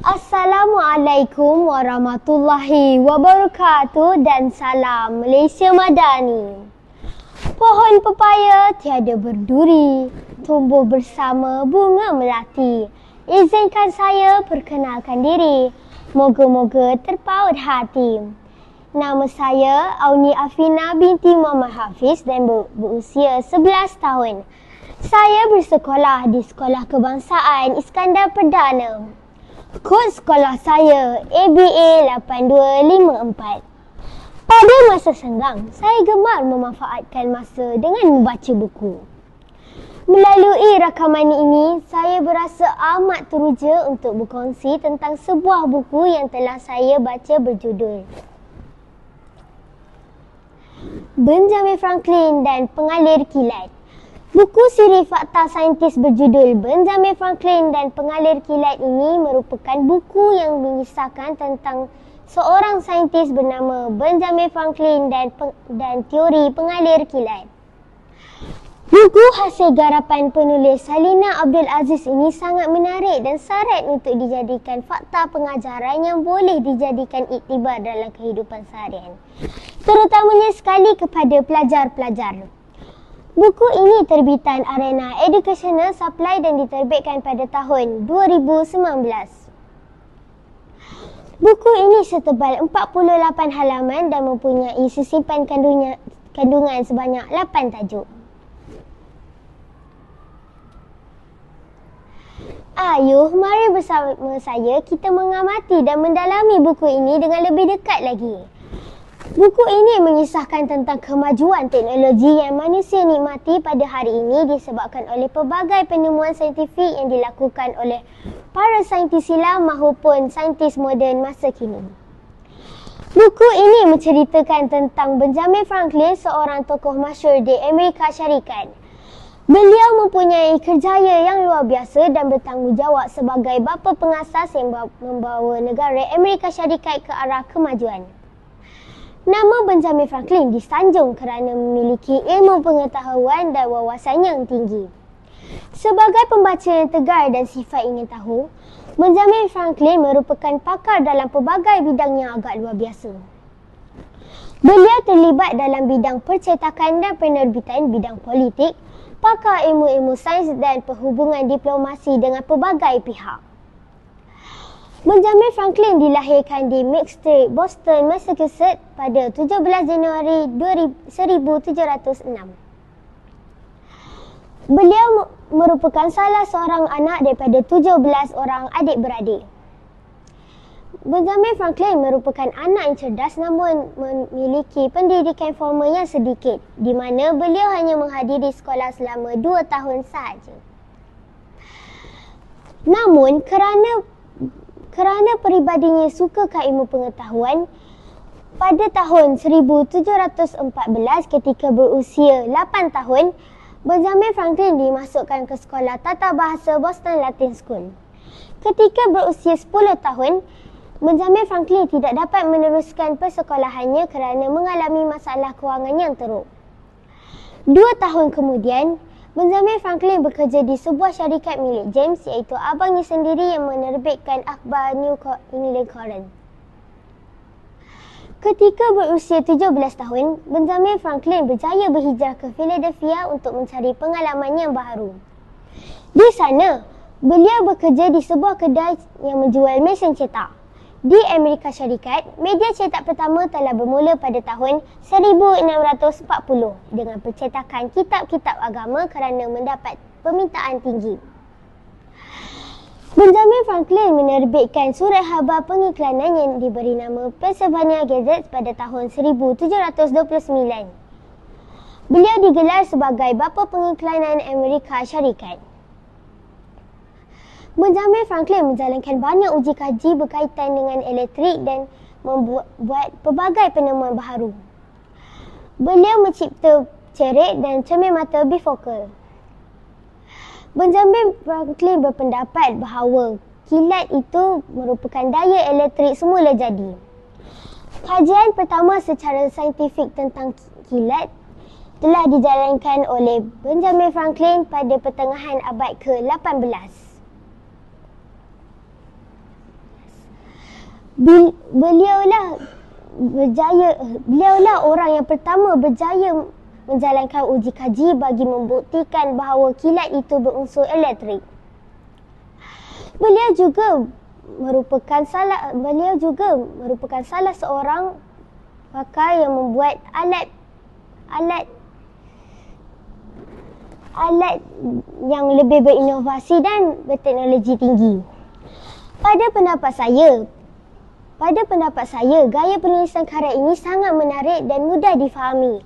Assalamualaikum warahmatullahi wabarakatuh dan salam Malaysia Madani. Pohon pepaya tiada berduri, tumbuh bersama bunga melati. Izinkan saya perkenalkan diri, moga-moga terpaut hati. Nama saya Auni Afina binti Muhammad Hafiz dan berusia 11 tahun. Saya bersekolah di Sekolah Kebangsaan Iskandar Perdana. Kod sekolah saya ABA 8254. Pada masa senggang, saya gemar memanfaatkan masa dengan membaca buku. Melalui rakaman ini, saya berasa amat teruja untuk berkongsi tentang sebuah buku yang telah saya baca berjudul Benjamin Franklin dan Pengalir Kilat. Buku siri fakta saintis berjudul Benjamin Franklin dan Pengalir Kilat ini merupakan buku yang mengisahkan tentang seorang saintis bernama Benjamin Franklin dan teori pengalir kilat. Buku hasil garapan penulis Salina Abdul Aziz ini sangat menarik dan syarat untuk dijadikan fakta pengajaran yang boleh dijadikan iktibar dalam kehidupan seharian, terutamanya sekali kepada pelajar-pelajar. Buku ini terbitan Arena Educational Supply dan diterbitkan pada tahun 2019. Buku ini setebal 48 halaman dan mempunyai sesipan kandungan sebanyak 8 tajuk. Ayuh, mari bersama saya kita mengamati dan mendalami buku ini dengan lebih dekat lagi. Buku ini mengisahkan tentang kemajuan teknologi yang manusia nikmati pada hari ini disebabkan oleh pelbagai penemuan saintifik yang dilakukan oleh para saintis silam maupun saintis moden masa kini. Buku ini menceritakan tentang Benjamin Franklin, seorang tokoh masyhur di Amerika Syarikat. Beliau mempunyai kerjaya yang luar biasa dan bertanggungjawab sebagai bapa pengasas yang membawa negara Amerika Syarikat ke arah kemajuan. Nama Benjamin Franklin disanjung kerana memiliki ilmu pengetahuan dan wawasan yang tinggi. Sebagai pembaca yang tegar dan sifat ingin tahu, Benjamin Franklin merupakan pakar dalam pelbagai bidang yang agak luar biasa. Beliau terlibat dalam bidang percetakan dan penerbitan, bidang politik, pakar ilmu-ilmu sains dan perhubungan diplomasi dengan pelbagai pihak. Benjamin Franklin dilahirkan di Milk Street, Boston, Massachusetts pada 17 Januari 1706. Beliau merupakan salah seorang anak daripada 17 orang adik-beradik. Benjamin Franklin merupakan anak yang cerdas namun memiliki pendidikan formal yang sedikit, di mana beliau hanya menghadiri sekolah selama 2 tahun sahaja. Namun kerana peribadinya suka ke ilmu pengetahuan, pada tahun 1714 ketika berusia 8 tahun, Benjamin Franklin dimasukkan ke sekolah tata bahasa Boston Latin School. Ketika berusia 10 tahun, Benjamin Franklin tidak dapat meneruskan persekolahannya kerana mengalami masalah kewangan yang teruk. 2 tahun kemudian, Benjamin Franklin bekerja di sebuah syarikat milik James, iaitu abangnya sendiri yang menerbitkan akhbar New England Courant. Ketika berusia 17 tahun, Benjamin Franklin berjaya berhijrah ke Philadelphia untuk mencari pengalaman yang baharu. Di sana, beliau bekerja di sebuah kedai yang menjual mesin cetak. Di Amerika Syarikat, media cetak pertama telah bermula pada tahun 1640 dengan percetakan kitab-kitab agama kerana mendapat permintaan tinggi. Benjamin Franklin menerbitkan surat khabar pengiklanan yang diberi nama Pennsylvania Gazette pada tahun 1729. Beliau digelar sebagai bapa pengiklanan Amerika Syarikat. Benjamin Franklin menjalankan banyak uji kaji berkaitan dengan elektrik dan membuat pelbagai penemuan baharu. Beliau mencipta cerit dan cermin mata bifocal. Benjamin Franklin berpendapat bahawa kilat itu merupakan daya elektrik semula jadi. Kajian pertama secara saintifik tentang kilat telah dijalankan oleh Benjamin Franklin pada pertengahan abad ke-18. Beliaulah orang yang pertama berjaya menjalankan uji kaji bagi membuktikan bahawa kilat itu berunsur elektrik. Beliau juga merupakan salah seorang pakar yang membuat alat yang lebih berinovasi dan berteknologi tinggi. Pada pendapat saya, gaya penulisan karya ini sangat menarik dan mudah difahami.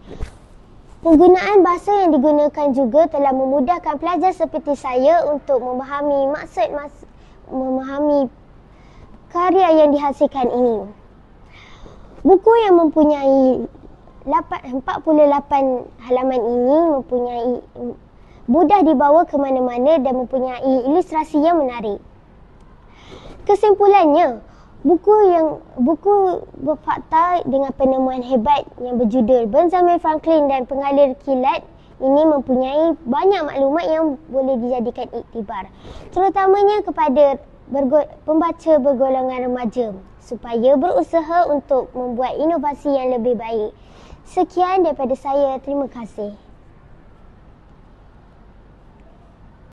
Penggunaan bahasa yang digunakan juga telah memudahkan pelajar seperti saya untuk memahami karya yang dihasilkan ini. Buku yang mempunyai 48 halaman ini mudah dibawa ke mana-mana dan mempunyai ilustrasi yang menarik. Kesimpulannya, buku berfakta dengan penemuan hebat yang berjudul Benjamin Franklin dan Pengalir Kilat ini mempunyai banyak maklumat yang boleh dijadikan iktibar, terutamanya kepada pembaca bergolongan remaja supaya berusaha untuk membuat inovasi yang lebih baik. Sekian daripada saya. Terima kasih.